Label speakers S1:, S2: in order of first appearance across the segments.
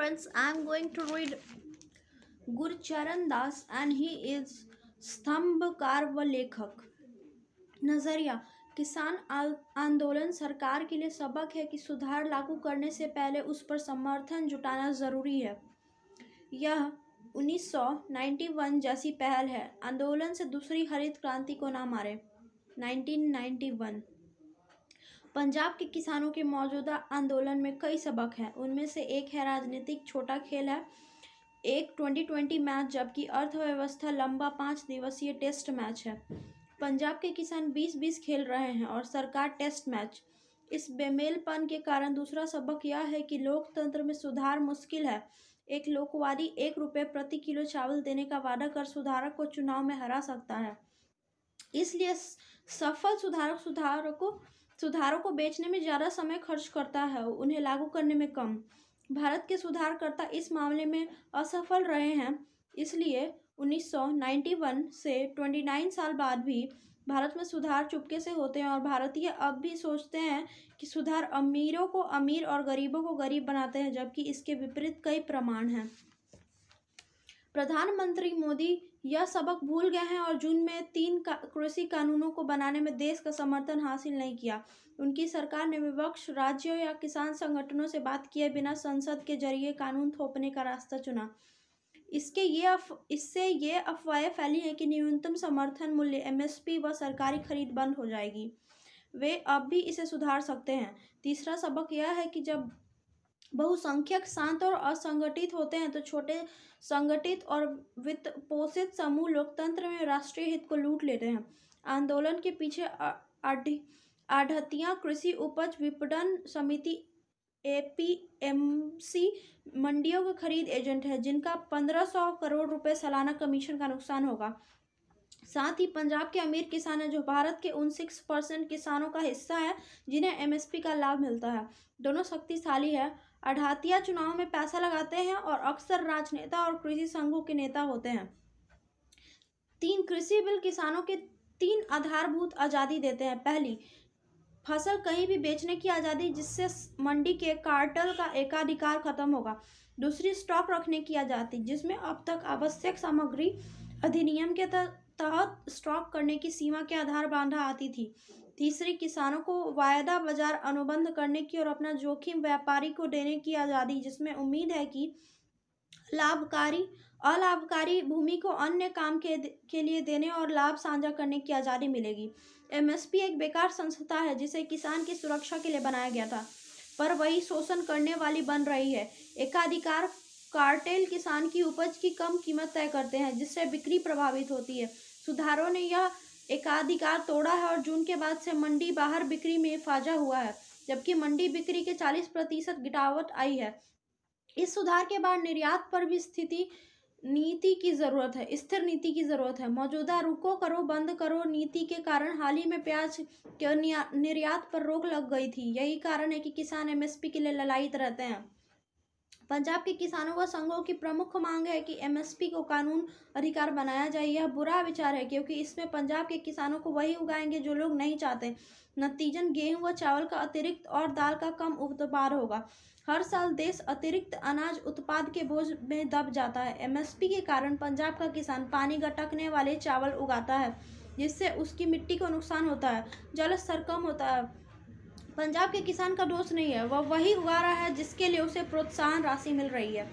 S1: friends, I am going to read Gurcharan Das and he is स्तंभकार व लेखक। नजरिया किसान आंदोलन सरकार के लिए सबक है कि सुधार लागू करने से पहले उस पर समर्थन जुटाना जरूरी है। यह 1991 जैसी पहल है। आंदोलन से दूसरी हरित क्रांति को ना मारे। 1991 पंजाब के किसानों के मौजूदा आंदोलन में कई सबक हैं। उनमें से एक है राजनीतिक छोटा खेल है, एक 2020 मैच, जबकि अर्थव्यवस्था लंबा 5 दिवसीय टेस्ट मैच है। पंजाब के किसान 20-20 खेल रहे हैं और सरकार टेस्ट मैच। इस बेमेलपन के कारण दूसरा सबक यह है कि लोकतंत्र में सुधार मुश्किल है। एक लोकवादी 1 रुपये प्रति किलो चावल देने का वादा कर सुधारक को चुनाव में हरा सकता है। इसलिए सफल सुधारों को बेचने में ज़्यादा समय खर्च करता है, उन्हें लागू करने में कम। भारत के सुधारकर्ता इस मामले में असफल रहे हैं। इसलिए 1991 से 29 साल बाद भी भारत में सुधार चुपके से होते हैं और भारतीय अब भी सोचते हैं कि सुधार अमीरों को अमीर और गरीबों को गरीब बनाते हैं, जबकि इसके विपरीत कई प्रमाण हैं। प्रधानमंत्री मोदी यह सबक भूल गए हैं और जून में 3 कृषि कानूनों को बनाने में देश का समर्थन हासिल नहीं किया। उनकी सरकार ने विपक्ष, राज्यों या किसान संगठनों से बात किए बिना संसद के जरिए कानून थोपने का रास्ता चुना। इससे ये अफवाहें फैली हैं कि न्यूनतम समर्थन मूल्य MSP व सरकारी खरीद बंद हो जाएगी। वे अब भी इसे सुधार सकते हैं। तीसरा सबक यह है कि जब बहुसंख्यक शांत और असंगठित होते हैं तो छोटे संगठित और वित्त पोषित समूह लोकतंत्र में राष्ट्रीय हित को लूट लेते हैं। आंदोलन के पीछे आढ़तिया कृषि उपज विपणन समिति APMC मंडियों के खरीद एजेंट है, जिनका 1500 करोड़ रुपए सालाना कमीशन का नुकसान होगा। साथ ही पंजाब के अमीर किसान हैं, जो भारत के 29% किसानों का हिस्सा है जिन्हें MSP का लाभ मिलता है। दोनों शक्तिशाली है। आढ़तिया चुनाव में पैसा लगाते हैं और अक्सर राजनेता और कृषि संघों के नेता होते हैं। 3 कृषि बिल किसानों के 3 आधारभूत आज़ादी देते हैं। पहली, फसल कहीं भी बेचने की आज़ादी, जिससे मंडी के कार्टेल का एकाधिकार खत्म होगा। दूसरी, स्टॉक रखने की आज़ादी, जिसमें अब तक आवश्यक सामग्री अधिनियम के तहत स्टॉक करने की सीमा के आधार बांधा आती थी। तीसरी, किसानों को वायदा बाजार अनुबंध करने की और अपना जोखिम व्यापारी को देने की आज़ादी, जिसमें उम्मीद है कि अलाभकारी भूमि को अन्य काम के लिए देने और लाभ साझा करने की आज़ादी मिलेगी। MSP एक बेकार संस्था है जिसे किसान की सुरक्षा के लिए बनाया गया था, पर वही शोषण करने वाली बन रही है। एकाधिकार कार्टेल किसान की उपज की कम कीमत तय करते हैं, जिससे बिक्री प्रभावित होती है। सुधारों ने यह एकाधिकार तोड़ा है और जून के बाद से मंडी बाहर बिक्री में इजाफा हुआ है, जबकि मंडी बिक्री के 40% गिरावट आई है। इस सुधार के बाद निर्यात पर भी स्थिर नीति की ज़रूरत है। मौजूदा रुको करो बंद करो नीति के कारण हाल ही में प्याज के निर्यात पर रोक लग गई थी। यही कारण है कि किसान MSP के लिए ललायित रहते हैं। पंजाब के किसानों व संघों की प्रमुख मांग है कि MSP को कानून अधिकार बनाया जाए। यह बुरा विचार है, क्योंकि इसमें पंजाब के किसानों को वही उगाएंगे जो लोग नहीं चाहते। नतीजन गेहूं व चावल का अतिरिक्त और दाल का कम उत्पादन होगा। हर साल देश अतिरिक्त अनाज उत्पाद के बोझ में दब जाता है। MSP के कारण पंजाब का किसान पानी गटकने वाले चावल उगाता है, जिससे उसकी मिट्टी को नुकसान होता है, जल स्तर कम होता है। पंजाब के किसान का दोष नहीं है, वह वही उगा रहा है जिसके लिए उसे प्रोत्साहन राशि मिल रही है।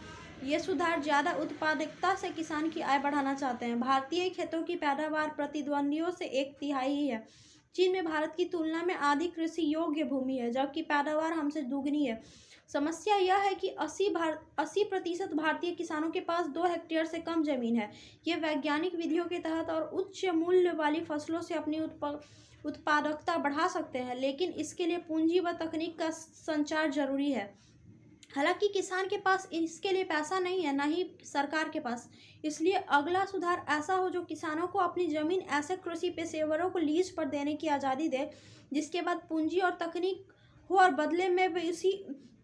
S1: ये सुधार ज़्यादा उत्पादकता से किसान की आय बढ़ाना चाहते हैं। भारतीय खेतों की पैदावार प्रतिद्वंदियों से 1/3 ही है। चीन में भारत की तुलना में आधी कृषि योग्य भूमि है, जबकि पैदावार हमसे दुगनी है। समस्या यह है कि 80% भारतीय किसानों के पास 2 हेक्टेयर से कम जमीन है। ये वैज्ञानिक विधियों के तहत और उच्च मूल्य वाली फसलों से अपनी उत्पादकता बढ़ा सकते हैं, लेकिन इसके लिए पूंजी व तकनीक का संचार जरूरी है। हालांकि किसान के पास इसके लिए पैसा नहीं है, न ही सरकार के पास। इसलिए अगला सुधार ऐसा हो जो किसानों को अपनी जमीन ऐसे कृषि पेशेवरों को लीज पर देने की आज़ादी दे, जिसके बाद पूंजी और तकनीक हो और बदले में वे उसी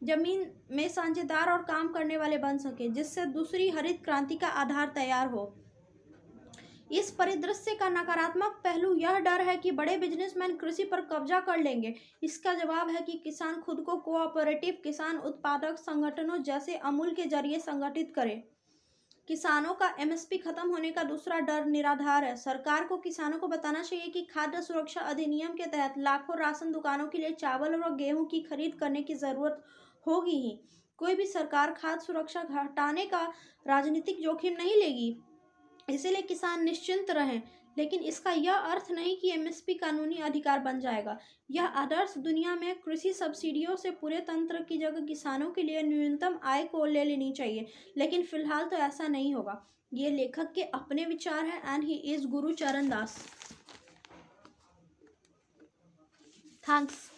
S1: जमीन में साझेदार और काम करने वाले बन सके, जिससे दूसरी हरित क्रांति का आधार तैयार हो। इस परिदृश्य का नकारात्मक पहलू यह डर है कि बड़े बिजनेसमैन कृषि पर कब्जा कर लेंगे। इसका जवाब है कि किसान खुद को कोऑपरेटिव किसान उत्पादक संगठनों जैसे अमूल के जरिए संगठित करे। किसानों का एमएसपी खत्म होने का दूसरा डर निराधार है। सरकार को किसानों को बताना चाहिए कि खाद्य सुरक्षा अधिनियम के तहत लाखों राशन दुकानों के लिए चावल और गेहूं की खरीद करने की जरूरत होगी ही। कोई भी सरकार खाद्य सुरक्षा घटाने का राजनीतिक जोखिम नहीं लेगी, इसीलिए किसान निश्चिंत रहें। लेकिन इसका यह अर्थ नहीं कि एमएसपी कानूनी अधिकार बन जाएगा। यह आदर्श दुनिया में कृषि सब्सिडियों से पूरे तंत्र की जगह किसानों के लिए न्यूनतम आय को ले लेनी चाहिए, लेकिन फिलहाल तो ऐसा नहीं होगा। ये लेखक के अपने विचार हैं एंड ही इज गुरु चरण दास। थैंक्स।